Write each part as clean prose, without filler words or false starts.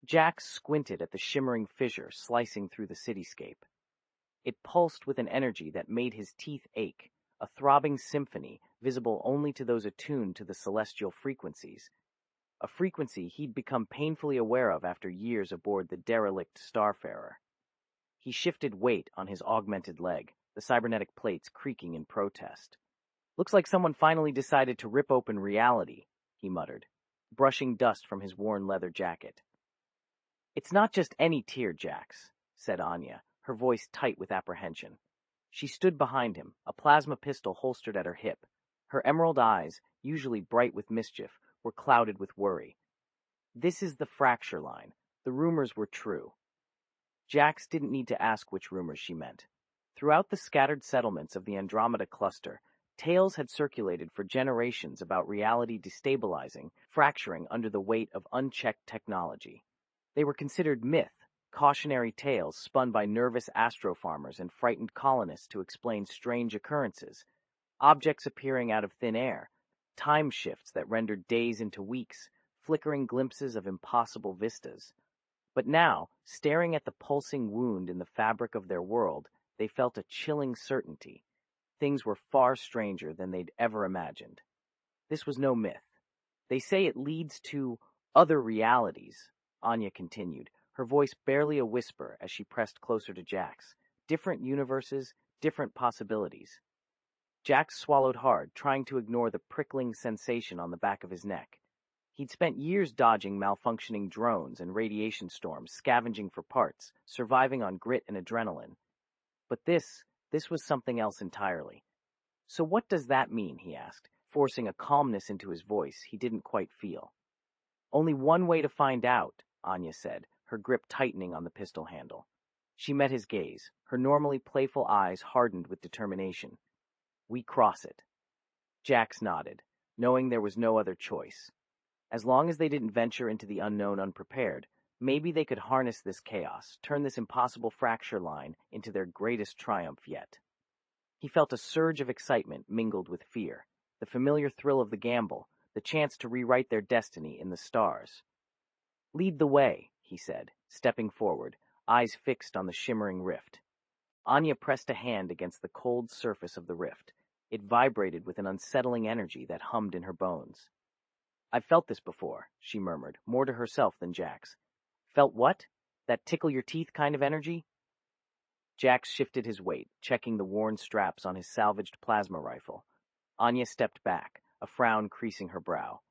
Jax squinted at the shimmering fissure slicing through the cityscape. It pulsed with an energy that made his teeth ache, a throbbing symphony visible only to those attuned to the celestial frequencies, a frequency he'd become painfully aware of after years aboard the derelict Starfarer. He shifted weight on his augmented leg, the cybernetic plates creaking in protest. "Looks like someone finally decided to rip open reality," he muttered, brushing dust from his worn leather jacket. "It's not just any tear, Jax," said Anya, her voice tight with apprehension. She stood behind him, a plasma pistol holstered at her hip. Her emerald eyes, usually bright with mischief, were clouded with worry. "This is the fracture line. The rumors were true." Jax didn't need to ask which rumors she meant. Throughout the scattered settlements of the Andromeda cluster, tales had circulated for generations about reality destabilizing, fracturing under the weight of unchecked technology. They were considered myth, cautionary tales spun by nervous astrofarmers and frightened colonists to explain strange occurrences, objects appearing out of thin air, time shifts that rendered days into weeks, flickering glimpses of impossible vistas. But now, staring at the pulsing wound in the fabric of their world, they felt a chilling certainty. Things were far stranger than they'd ever imagined. This was no myth. "They say it leads to other realities," Anya continued, her voice barely a whisper as she pressed closer to Jax. "Different universes, different possibilities." Jax swallowed hard, trying to ignore the prickling sensation on the back of his neck. He'd spent years dodging malfunctioning drones and radiation storms, scavenging for parts, surviving on grit and adrenaline. But this was something else entirely. "So what does that mean?" he asked, forcing a calmness into his voice he didn't quite feel. "Only one way to find out," Anya said, her grip tightening on the pistol handle. She met his gaze, her normally playful eyes hardened with determination. "We cross it." Jax nodded, knowing there was no other choice. As long as they didn't venture into the unknown unprepared, maybe they could harness this chaos, turn this impossible fracture line into their greatest triumph yet. He felt a surge of excitement mingled with fear, the familiar thrill of the gamble, the chance to rewrite their destiny in the stars. "Lead the way," he said, stepping forward, eyes fixed on the shimmering rift. Anya pressed a hand against the cold surface of the rift. It vibrated with an unsettling energy that hummed in her bones. "I've felt this before," she murmured, more to herself than Jax. "Felt what? That tickle-your-teeth kind of energy?" Jax shifted his weight, checking the worn straps on his salvaged plasma rifle. Anya stepped back, a frown creasing her brow.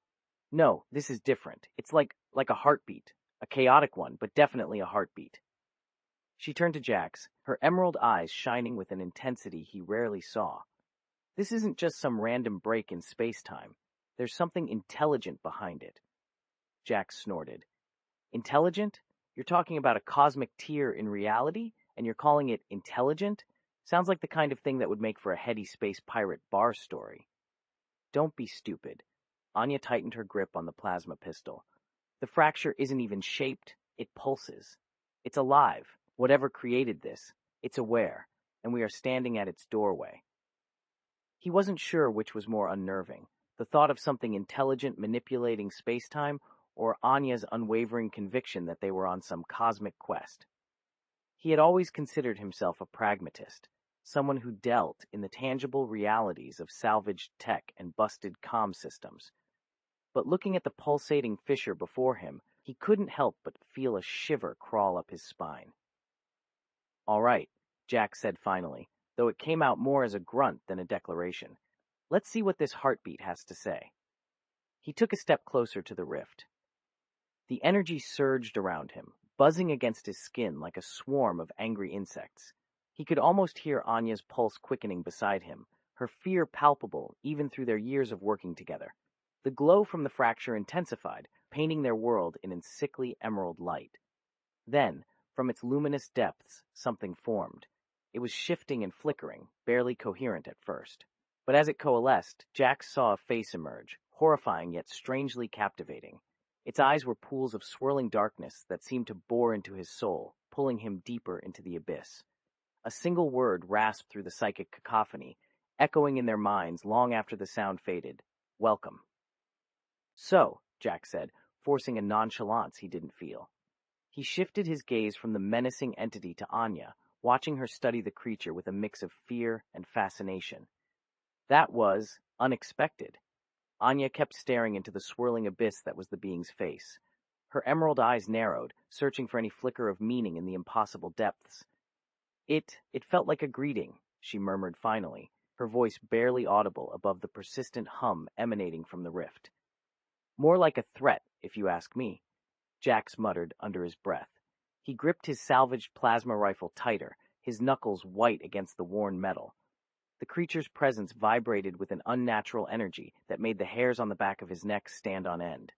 "No, this is different. It's like a heartbeat. A chaotic one, but definitely a heartbeat." She turned to Jax, her emerald eyes shining with an intensity he rarely saw. "This isn't just some random break in space-time. There's something intelligent behind it." Jax snorted. "Intelligent? You're talking about a cosmic tear in reality, and you're calling it intelligent? Sounds like the kind of thing that would make for a heady space pirate bar story." "Don't be stupid." Anya tightened her grip on the plasma pistol. "The fracture isn't even shaped, it pulses. It's alive. Whatever created this, it's aware, and we are standing at its doorway." He wasn't sure which was more unnerving, the thought of something intelligent manipulating space-time, or Anya's unwavering conviction that they were on some cosmic quest. He had always considered himself a pragmatist, someone who dealt in the tangible realities of salvaged tech and busted comm systems. But looking at the pulsating fissure before him, he couldn't help but feel a shiver crawl up his spine. "All right," Jack said finally, though it came out more as a grunt than a declaration. "Let's see what this heartbeat has to say." He took a step closer to the rift. The energy surged around him, buzzing against his skin like a swarm of angry insects. He could almost hear Anya's pulse quickening beside him, her fear palpable even through their years of working together. The glow from the fracture intensified, painting their world in its sickly emerald light. Then, from its luminous depths, something formed. It was shifting and flickering, barely coherent at first. But as it coalesced, Jax saw a face emerge, horrifying yet strangely captivating. Its eyes were pools of swirling darkness that seemed to bore into his soul, pulling him deeper into the abyss. A single word rasped through the psychic cacophony, echoing in their minds long after the sound faded. "Welcome." "So," Jack said, forcing a nonchalance he didn't feel. He shifted his gaze from the menacing entity to Anya, watching her study the creature with a mix of fear and fascination. That was unexpected. Anya kept staring into the swirling abyss that was the being's face. Her emerald eyes narrowed, searching for any flicker of meaning in the impossible depths. It felt like a greeting, she murmured finally, her voice barely audible above the persistent hum emanating from the rift. More like a threat, if you ask me, Jax muttered under his breath. He gripped his salvaged plasma rifle tighter, his knuckles white against the worn metal. The creature's presence vibrated with an unnatural energy that made the hairs on the back of his neck stand on end.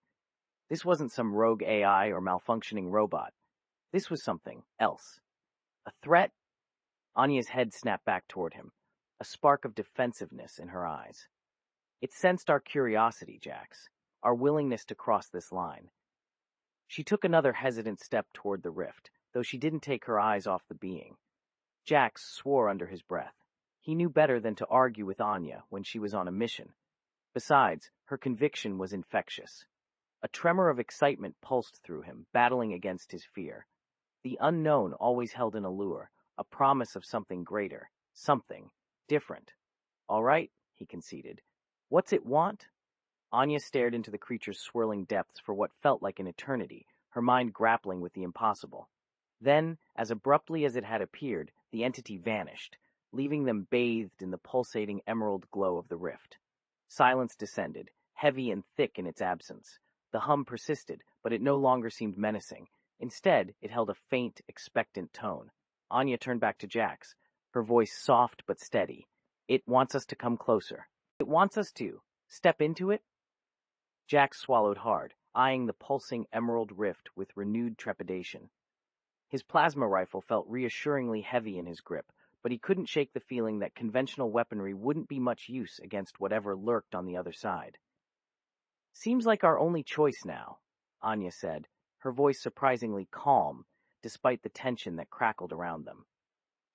This wasn't some rogue AI or malfunctioning robot. This was something else. A threat? Anya's head snapped back toward him, a spark of defensiveness in her eyes. It sensed our curiosity, Jax, our willingness to cross this line. She took another hesitant step toward the rift, though she didn't take her eyes off the being. Jax swore under his breath. He knew better than to argue with Anya when she was on a mission. Besides, her conviction was infectious. A tremor of excitement pulsed through him, battling against his fear. The unknown always held an allure, a promise of something greater, something different. All right, he conceded. What's it want? Anya stared into the creature's swirling depths for what felt like an eternity, her mind grappling with the impossible. Then, as abruptly as it had appeared, the entity vanished, leaving them bathed in the pulsating emerald glow of the rift. Silence descended, heavy and thick in its absence. The hum persisted, but it no longer seemed menacing. Instead, it held a faint, expectant tone. Anya turned back to Jax, her voice soft but steady. It wants us to come closer. It wants us to step into it? Jax swallowed hard, eyeing the pulsing emerald rift with renewed trepidation. His plasma rifle felt reassuringly heavy in his grip, but he couldn't shake the feeling that conventional weaponry wouldn't be much use against whatever lurked on the other side. Seems like our only choice now, Anya said, her voice surprisingly calm, despite the tension that crackled around them.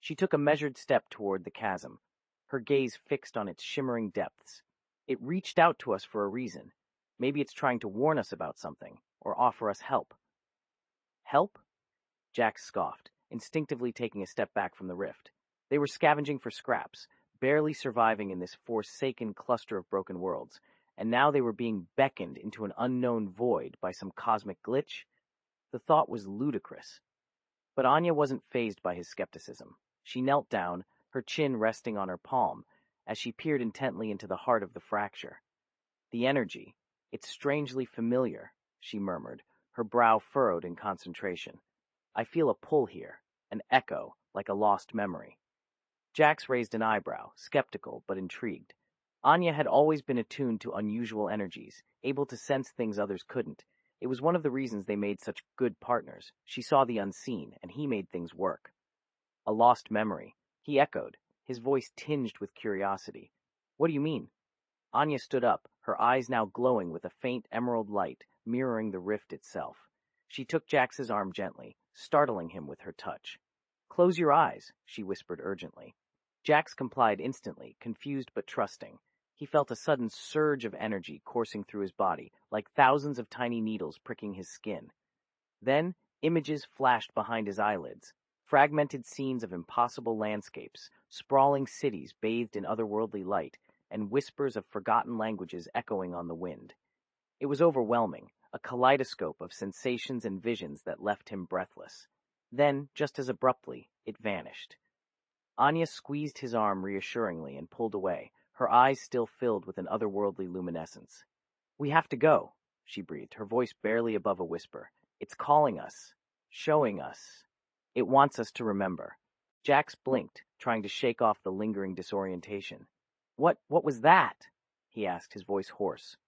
She took a measured step toward the chasm, her gaze fixed on its shimmering depths. It reached out to us for a reason. Maybe it's trying to warn us about something, or offer us help. Help? Jax scoffed, instinctively taking a step back from the rift. They were scavenging for scraps, barely surviving in this forsaken cluster of broken worlds, and now they were being beckoned into an unknown void by some cosmic glitch? The thought was ludicrous. But Anya wasn't fazed by his skepticism. She knelt down, her chin resting on her palm, as she peered intently into the heart of the fracture. The energy, it's strangely familiar, she murmured, her brow furrowed in concentration. I feel a pull here, an echo, like a lost memory. Jax raised an eyebrow, skeptical but intrigued. Anya had always been attuned to unusual energies, able to sense things others couldn't. It was one of the reasons they made such good partners. She saw the unseen, and he made things work. A lost memory, he echoed, his voice tinged with curiosity. What do you mean? Anya stood up, her eyes now glowing with a faint emerald light, mirroring the rift itself. She took Jax's arm gently, startling him with her touch. Close your eyes, she whispered urgently. Jax complied instantly, confused but trusting. He felt a sudden surge of energy coursing through his body, like thousands of tiny needles pricking his skin. Then, images flashed behind his eyelids, fragmented scenes of impossible landscapes, sprawling cities bathed in otherworldly light, and whispers of forgotten languages echoing on the wind. It was overwhelming, a kaleidoscope of sensations and visions that left him breathless. Then, just as abruptly, it vanished. Anya squeezed his arm reassuringly and pulled away, her eyes still filled with an otherworldly luminescence. We have to go, she breathed, her voice barely above a whisper. It's calling us, showing us. It wants us to remember. Jax blinked, trying to shake off the lingering disorientation. What was that? He asked, his voice hoarse.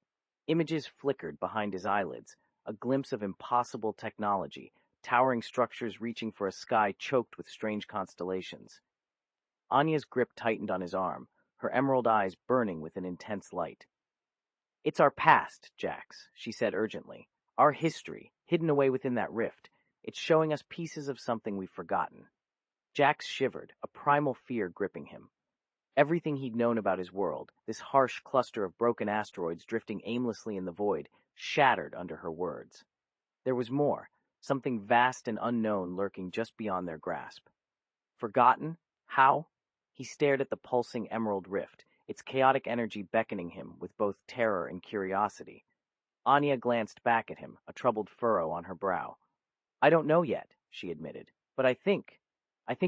Images flickered behind his eyelids, a glimpse of impossible technology, towering structures reaching for a sky choked with strange constellations. Anya's grip tightened on his arm, her emerald eyes burning with an intense light. It's our past, Jax, she said urgently. Our history, hidden away within that rift. It's showing us pieces of something we've forgotten. Jax shivered, a primal fear gripping him. Everything he'd known about his world, this harsh cluster of broken asteroids drifting aimlessly in the void, shattered under her words. There was more, something vast and unknown lurking just beyond their grasp. Forgotten? How? He stared at the pulsing emerald rift, its chaotic energy beckoning him with both terror and curiosity. Anya glanced back at him, a troubled furrow on her brow. I don't know yet, she admitted, but I think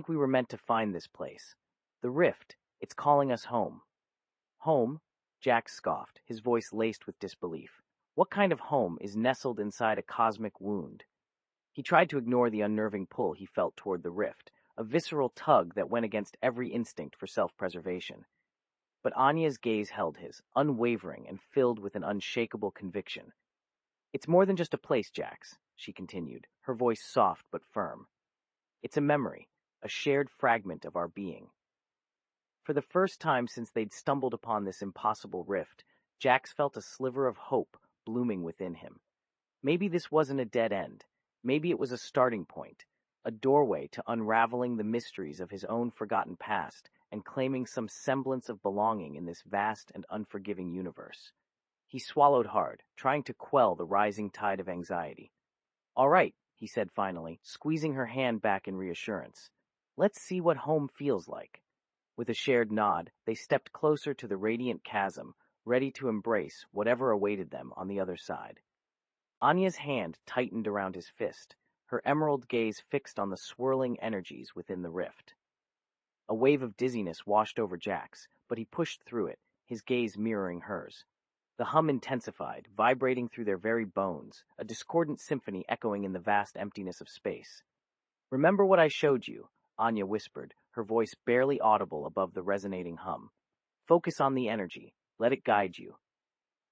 we were meant to find this place. The rift, it's calling us home. Home? Jax scoffed, his voice laced with disbelief. What kind of home is nestled inside a cosmic wound? He tried to ignore the unnerving pull he felt toward the rift, a visceral tug that went against every instinct for self-preservation. But Anya's gaze held his, unwavering and filled with an unshakable conviction. It's more than just a place, Jax, she continued, her voice soft but firm. It's a memory, a shared fragment of our being. For the first time since they'd stumbled upon this impossible rift, Jax felt a sliver of hope blooming within him. Maybe this wasn't a dead end. Maybe it was a starting point, a doorway to unraveling the mysteries of his own forgotten past and claiming some semblance of belonging in this vast and unforgiving universe. He swallowed hard, trying to quell the rising tide of anxiety. All right, he said finally, squeezing her hand back in reassurance. Let's see what home feels like. With a shared nod, they stepped closer to the radiant chasm, ready to embrace whatever awaited them on the other side. Anya's hand tightened around his fist, her emerald gaze fixed on the swirling energies within the rift. A wave of dizziness washed over Jax, but he pushed through it, his gaze mirroring hers. The hum intensified, vibrating through their very bones, a discordant symphony echoing in the vast emptiness of space. Remember what I showed you, Anya whispered, her voice barely audible above the resonating hum. Focus on the energy. Let it guide you.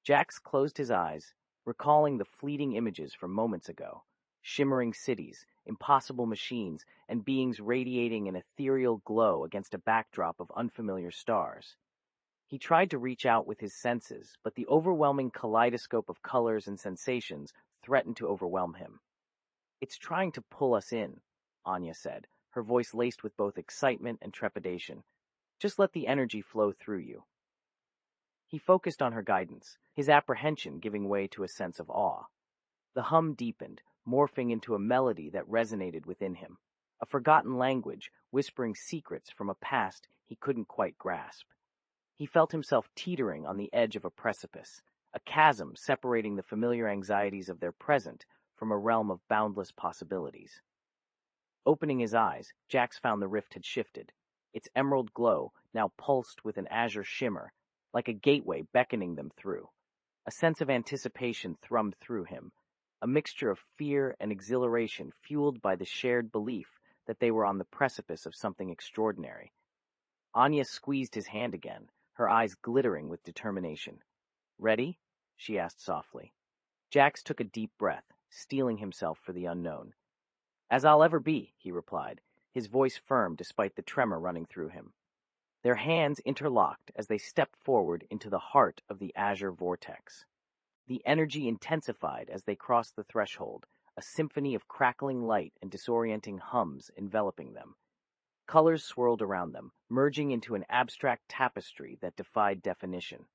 Jax closed his eyes, recalling the fleeting images from moments ago. Shimmering cities, impossible machines, and beings radiating an ethereal glow against a backdrop of unfamiliar stars. He tried to reach out with his senses, but the overwhelming kaleidoscope of colors and sensations threatened to overwhelm him. It's trying to pull us in, Anya said, her voice laced with both excitement and trepidation. Just let the energy flow through you. He focused on her guidance, his apprehension giving way to a sense of awe. The hum deepened, morphing into a melody that resonated within him, a forgotten language whispering secrets from a past he couldn't quite grasp. He felt himself teetering on the edge of a precipice, a chasm separating the familiar anxieties of their present from a realm of boundless possibilities. Opening his eyes, Jax found the rift had shifted, its emerald glow now pulsed with an azure shimmer, like a gateway beckoning them through. A sense of anticipation thrummed through him, a mixture of fear and exhilaration fueled by the shared belief that they were on the precipice of something extraordinary. Anya squeezed his hand again, her eyes glittering with determination. Ready? She asked softly. Jax took a deep breath, steeling himself for the unknown. As I'll ever be, he replied, his voice firm despite the tremor running through him. Their hands interlocked as they stepped forward into the heart of the azure vortex. The energy intensified as they crossed the threshold, a symphony of crackling light and disorienting hums enveloping them. Colors swirled around them, merging into an abstract tapestry that defied definition.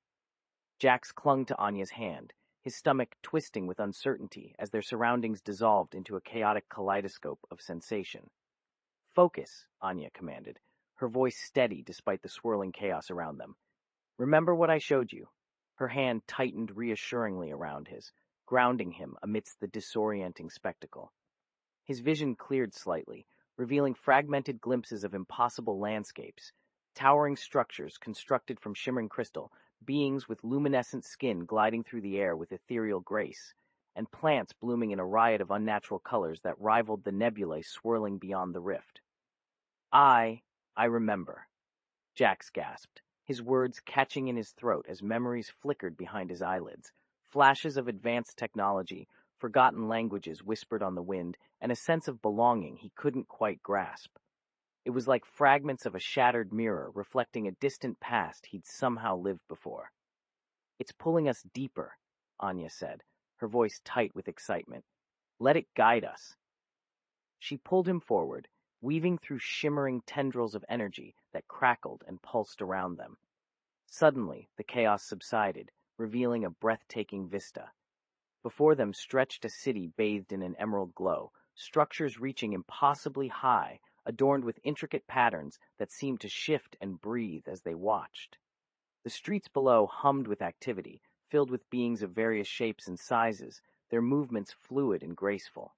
Jax clung to Anya's hand, his stomach twisting with uncertainty as their surroundings dissolved into a chaotic kaleidoscope of sensation. Focus, Anya commanded, her voice steady despite the swirling chaos around them. Remember what I showed you? Her hand tightened reassuringly around his, grounding him amidst the disorienting spectacle. His vision cleared slightly, revealing fragmented glimpses of impossible landscapes, towering structures constructed from shimmering crystal, beings with luminescent skin gliding through the air with ethereal grace, and plants blooming in a riot of unnatural colors that rivaled the nebulae swirling beyond the rift. I remember, Jax gasped, his words catching in his throat as memories flickered behind his eyelids, flashes of advanced technology, forgotten languages whispered on the wind, and a sense of belonging he couldn't quite grasp. It was like fragments of a shattered mirror reflecting a distant past he'd somehow lived before. It's pulling us deeper, Anya said, her voice tight with excitement. Let it guide us. She pulled him forward, weaving through shimmering tendrils of energy that crackled and pulsed around them. Suddenly, the chaos subsided, revealing a breathtaking vista. Before them stretched a city bathed in an emerald glow, structures reaching impossibly high, adorned with intricate patterns that seemed to shift and breathe as they watched. The streets below hummed with activity, filled with beings of various shapes and sizes, their movements fluid and graceful.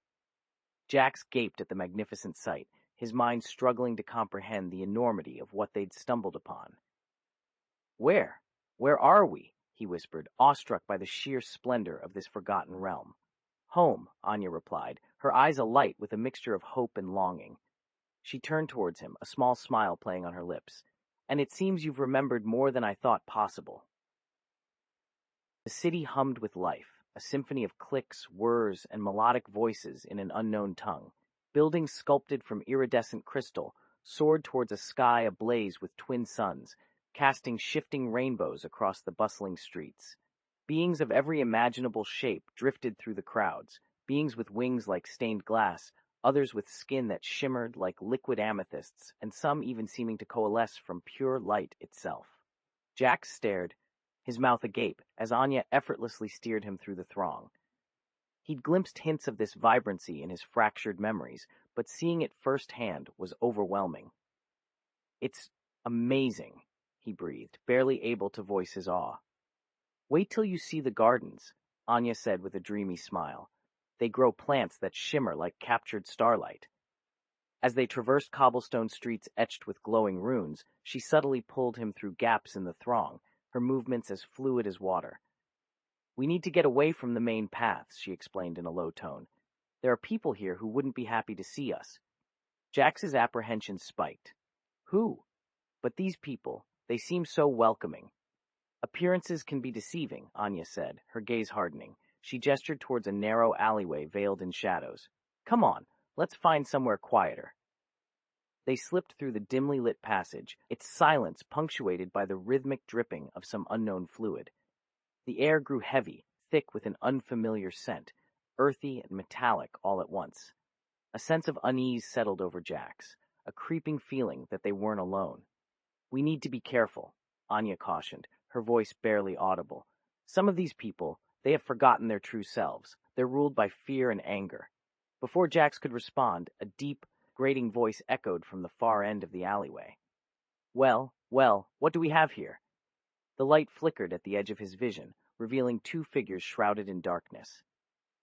Jax gaped at the magnificent sight, his mind struggling to comprehend the enormity of what they'd stumbled upon. Where? Where are we? He whispered, awestruck by the sheer splendor of this forgotten realm. Home, Anya replied, her eyes alight with a mixture of hope and longing. She turned towards him, a small smile playing on her lips. And it seems you've remembered more than I thought possible. The city hummed with life, a symphony of clicks, whirs, and melodic voices in an unknown tongue. Buildings sculpted from iridescent crystal soared towards a sky ablaze with twin suns, casting shifting rainbows across the bustling streets. Beings of every imaginable shape drifted through the crowds, beings with wings like stained glass, others with skin that shimmered like liquid amethysts, and some even seeming to coalesce from pure light itself. Jax stared, his mouth agape, as Anya effortlessly steered him through the throng. He'd glimpsed hints of this vibrancy in his fractured memories, but seeing it firsthand was overwhelming. It's amazing, he breathed, barely able to voice his awe. Wait till you see the gardens, Anya said with a dreamy smile. They grow plants that shimmer like captured starlight. As they traversed cobblestone streets etched with glowing runes, she subtly pulled him through gaps in the throng, her movements as fluid as water. We need to get away from the main paths, she explained in a low tone. There are people here who wouldn't be happy to see us. Jax's apprehension spiked. Who? But these people, they seem so welcoming. Appearances can be deceiving, Anya said, her gaze hardening. She gestured towards a narrow alleyway veiled in shadows. Come on, let's find somewhere quieter. They slipped through the dimly lit passage, its silence punctuated by the rhythmic dripping of some unknown fluid. The air grew heavy, thick with an unfamiliar scent, earthy and metallic all at once. A sense of unease settled over Jax, a creeping feeling that they weren't alone. We need to be careful, Anya cautioned, her voice barely audible. Some of these people, they have forgotten their true selves. They're ruled by fear and anger. Before Jax could respond, a deep, grating voice echoed from the far end of the alleyway. Well, what do we have here? The light flickered at the edge of his vision, revealing two figures shrouded in darkness.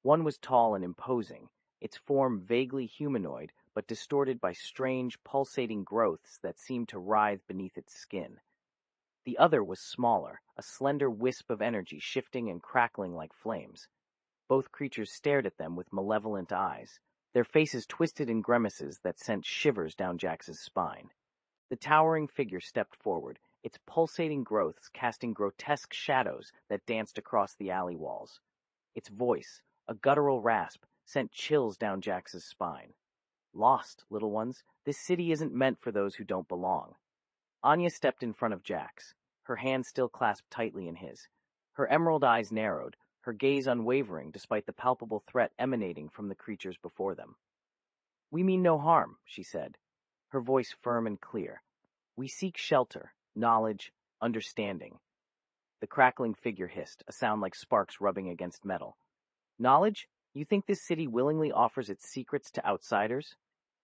One was tall and imposing, its form vaguely humanoid, but distorted by strange, pulsating growths that seemed to writhe beneath its skin. The other was smaller, a slender wisp of energy shifting and crackling like flames. Both creatures stared at them with malevolent eyes, their faces twisted in grimaces that sent shivers down Jax's spine. The towering figure stepped forward, its pulsating growths casting grotesque shadows that danced across the alley walls. Its voice, a guttural rasp, sent chills down Jax's spine. Lost, little ones. This city isn't meant for those who don't belong. Anya stepped in front of Jax, her hand still clasped tightly in his. Her emerald eyes narrowed, her gaze unwavering despite the palpable threat emanating from the creatures before them. We mean no harm, she said, her voice firm and clear. We seek shelter, knowledge, understanding. The crackling figure hissed, a sound like sparks rubbing against metal. Knowledge? You think this city willingly offers its secrets to outsiders?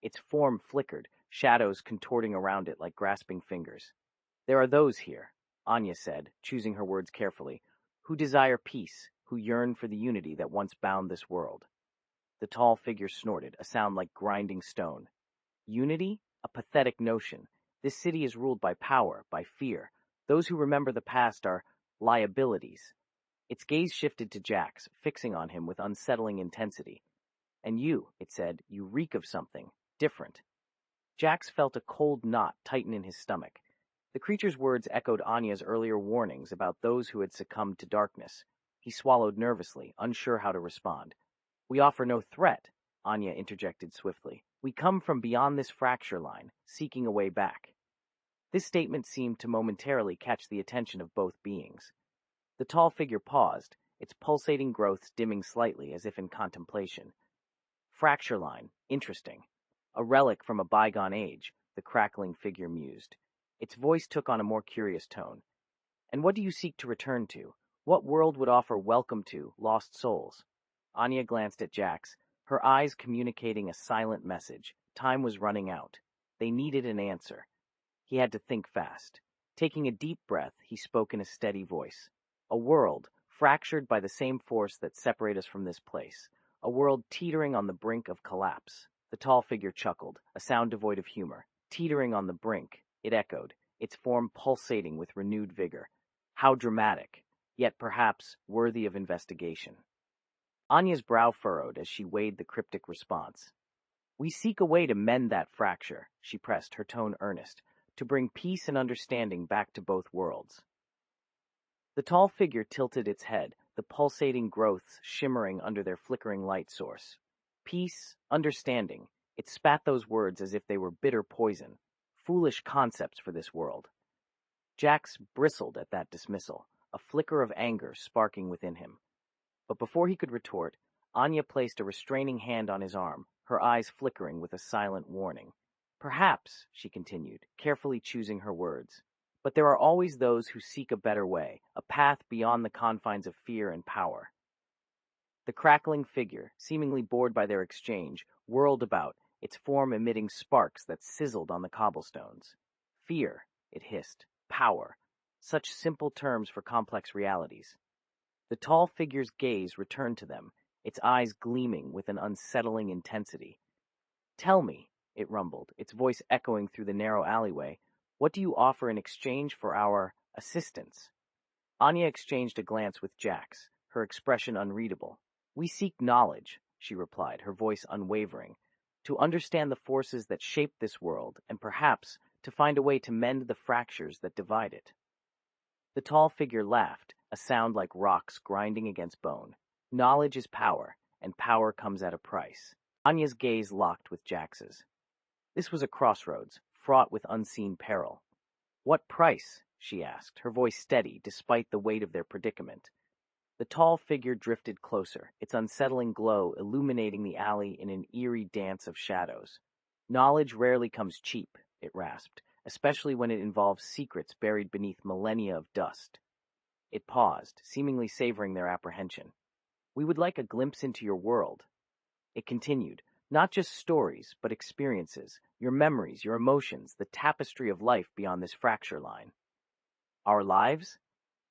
Its form flickered, shadows contorting around it like grasping fingers. There are those here, Anya said, choosing her words carefully, who desire peace, who yearn for the unity that once bound this world. The tall figure snorted, a sound like grinding stone. Unity? A pathetic notion. This city is ruled by power, by fear. Those who remember the past are liabilities. Its gaze shifted to Jax, fixing on him with unsettling intensity. And you, it said, you reek of something different. Jax felt a cold knot tighten in his stomach. The creature's words echoed Anya's earlier warnings about those who had succumbed to darkness. He swallowed nervously, unsure how to respond. We offer no threat, Anya interjected swiftly. We come from beyond this fracture line, seeking a way back. This statement seemed to momentarily catch the attention of both beings. The tall figure paused, its pulsating growths dimming slightly as if in contemplation. Fracture line, interesting. A relic from a bygone age, the crackling figure mused. Its voice took on a more curious tone. And what do you seek to return to? What world would offer welcome to lost souls? Anya glanced at Jax, her eyes communicating a silent message. Time was running out. They needed an answer. He had to think fast. Taking a deep breath, he spoke in a steady voice. A world, fractured by the same force that separates us from this place. A world teetering on the brink of collapse. The tall figure chuckled, a sound devoid of humor. Teetering on the brink, it echoed, its form pulsating with renewed vigor. How dramatic, yet perhaps worthy of investigation. Anya's brow furrowed as she weighed the cryptic response. We seek a way to mend that fracture, she pressed, her tone earnest, to bring peace and understanding back to both worlds. The tall figure tilted its head, the pulsating growths shimmering under their flickering light source. Peace, understanding, it spat those words as if they were bitter poison, foolish concepts for this world. Jax bristled at that dismissal, a flicker of anger sparking within him. But before he could retort, Anya placed a restraining hand on his arm, her eyes flickering with a silent warning. Perhaps, she continued, carefully choosing her words, but there are always those who seek a better way, a path beyond the confines of fear and power. The crackling figure, seemingly bored by their exchange, whirled about, its form emitting sparks that sizzled on the cobblestones. Fear, it hissed. Power. Such simple terms for complex realities. The tall figure's gaze returned to them, its eyes gleaming with an unsettling intensity. Tell me, it rumbled, its voice echoing through the narrow alleyway, what do you offer in exchange for our assistance? Anya exchanged a glance with Jax, her expression unreadable. We seek knowledge, she replied, her voice unwavering, to understand the forces that shape this world and perhaps to find a way to mend the fractures that divide it. The tall figure laughed, a sound like rocks grinding against bone. Knowledge is power, and power comes at a price. Anya's gaze locked with Jax's. This was a crossroads, fraught with unseen peril. What price? She asked, her voice steady despite the weight of their predicament. The tall figure drifted closer, its unsettling glow illuminating the alley in an eerie dance of shadows. Knowledge rarely comes cheap, it rasped, especially when it involves secrets buried beneath millennia of dust. It paused, seemingly savoring their apprehension. We would like a glimpse into your world. It continued, not just stories, but experiences, your memories, your emotions, the tapestry of life beyond this fracture line. Our lives?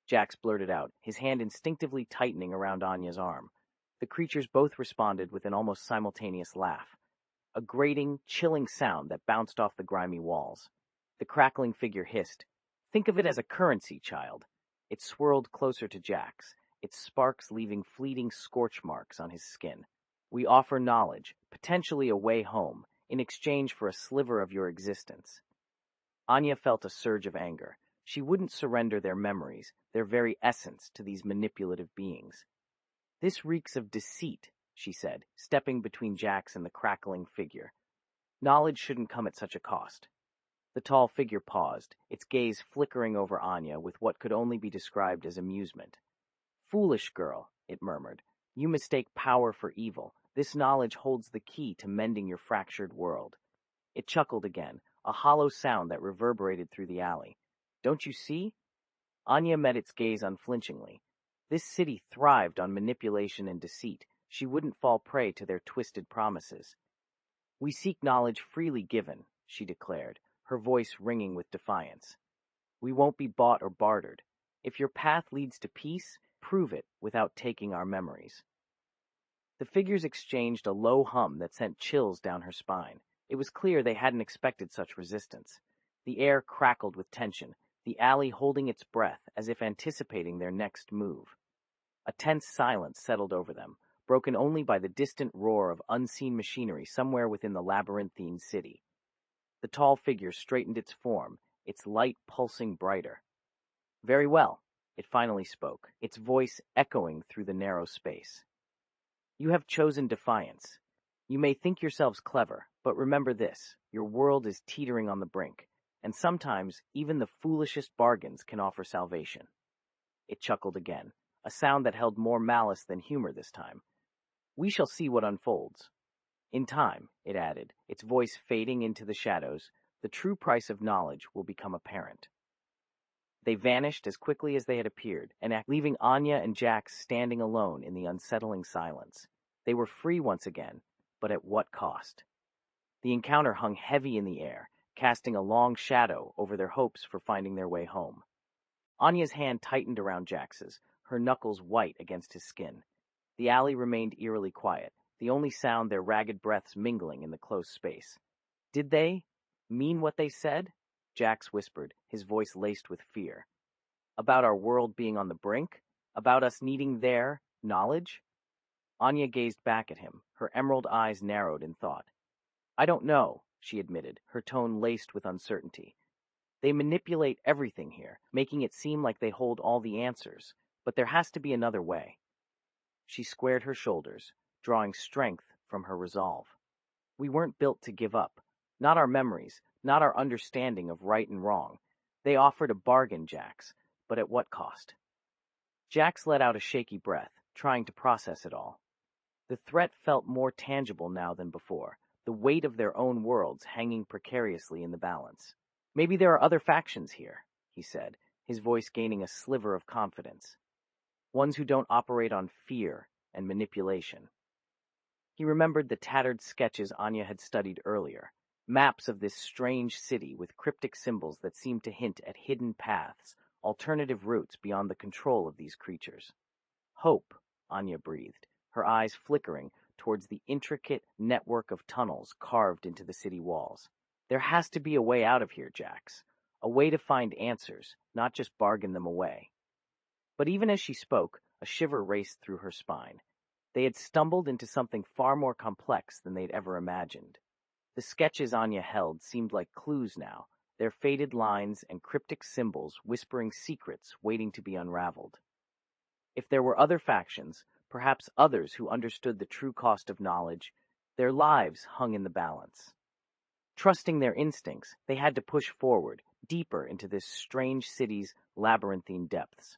Jax blurted out, his hand instinctively tightening around Anya's arm. The creatures both responded with an almost simultaneous laugh, a grating, chilling sound that bounced off the grimy walls. The crackling figure hissed, Think of it as a currency, child. It swirled closer to Jax, its sparks leaving fleeting scorch marks on his skin. We offer knowledge, potentially a way home, in exchange for a sliver of your existence. Anya felt a surge of anger. She wouldn't surrender their memories, their very essence, to these manipulative beings. This reeks of deceit, she said, stepping between Jax and the crackling figure. Knowledge shouldn't come at such a cost. The tall figure paused, its gaze flickering over Anya with what could only be described as amusement. Foolish girl, it murmured. You mistake power for evil. This knowledge holds the key to mending your fractured world. It chuckled again, a hollow sound that reverberated through the alley. Don't you see? Anya met its gaze unflinchingly. This city thrived on manipulation and deceit. She wouldn't fall prey to their twisted promises. We seek knowledge freely given, she declared, her voice ringing with defiance. We won't be bought or bartered. If your path leads to peace, prove it without taking our memories. The figures exchanged a low hum that sent chills down her spine. It was clear they hadn't expected such resistance. The air crackled with tension, the alley holding its breath as if anticipating their next move. A tense silence settled over them, broken only by the distant roar of unseen machinery somewhere within the labyrinthine city. The tall figure straightened its form, its light pulsing brighter. Very well, it finally spoke, its voice echoing through the narrow space. You have chosen defiance. You may think yourselves clever, but remember this, your world is teetering on the brink, and sometimes even the foolishest bargains can offer salvation. It chuckled again, a sound that held more malice than humor this time. We shall see what unfolds. In time, it added, its voice fading into the shadows, the true price of knowledge will become apparent. They vanished as quickly as they had appeared, leaving Anya and Jax standing alone in the unsettling silence. They were free once again, but at what cost? The encounter hung heavy in the air, casting a long shadow over their hopes for finding their way home. Anya's hand tightened around Jax's, her knuckles white against his skin. The alley remained eerily quiet, the only sound their ragged breaths mingling in the close space. Did they mean what they said? Jax whispered, his voice laced with fear. About our world being on the brink? About us needing their knowledge? Anya gazed back at him, her emerald eyes narrowed in thought. I don't know, she admitted, her tone laced with uncertainty. They manipulate everything here, making it seem like they hold all the answers, but there has to be another way. She squared her shoulders, drawing strength from her resolve. We weren't built to give up. Not our memories, not our understanding of right and wrong. They offered a bargain, Jax, but at what cost? Jax let out a shaky breath, trying to process it all. The threat felt more tangible now than before, the weight of their own worlds hanging precariously in the balance. Maybe there are other factions here, he said, his voice gaining a sliver of confidence. Ones who don't operate on fear and manipulation. He remembered the tattered sketches Anya had studied earlier, maps of this strange city with cryptic symbols that seemed to hint at hidden paths, alternative routes beyond the control of these creatures. Hope, Anya breathed, her eyes flickering towards the intricate network of tunnels carved into the city walls. There has to be a way out of here, Jax. A way to find answers, not just bargain them away. But even as she spoke, a shiver raced through her spine. They had stumbled into something far more complex than they'd ever imagined. The sketches Anya held seemed like clues now, their faded lines and cryptic symbols whispering secrets waiting to be unraveled. If there were other factions, perhaps others who understood the true cost of knowledge, their lives hung in the balance. Trusting their instincts, they had to push forward, deeper into this strange city's labyrinthine depths.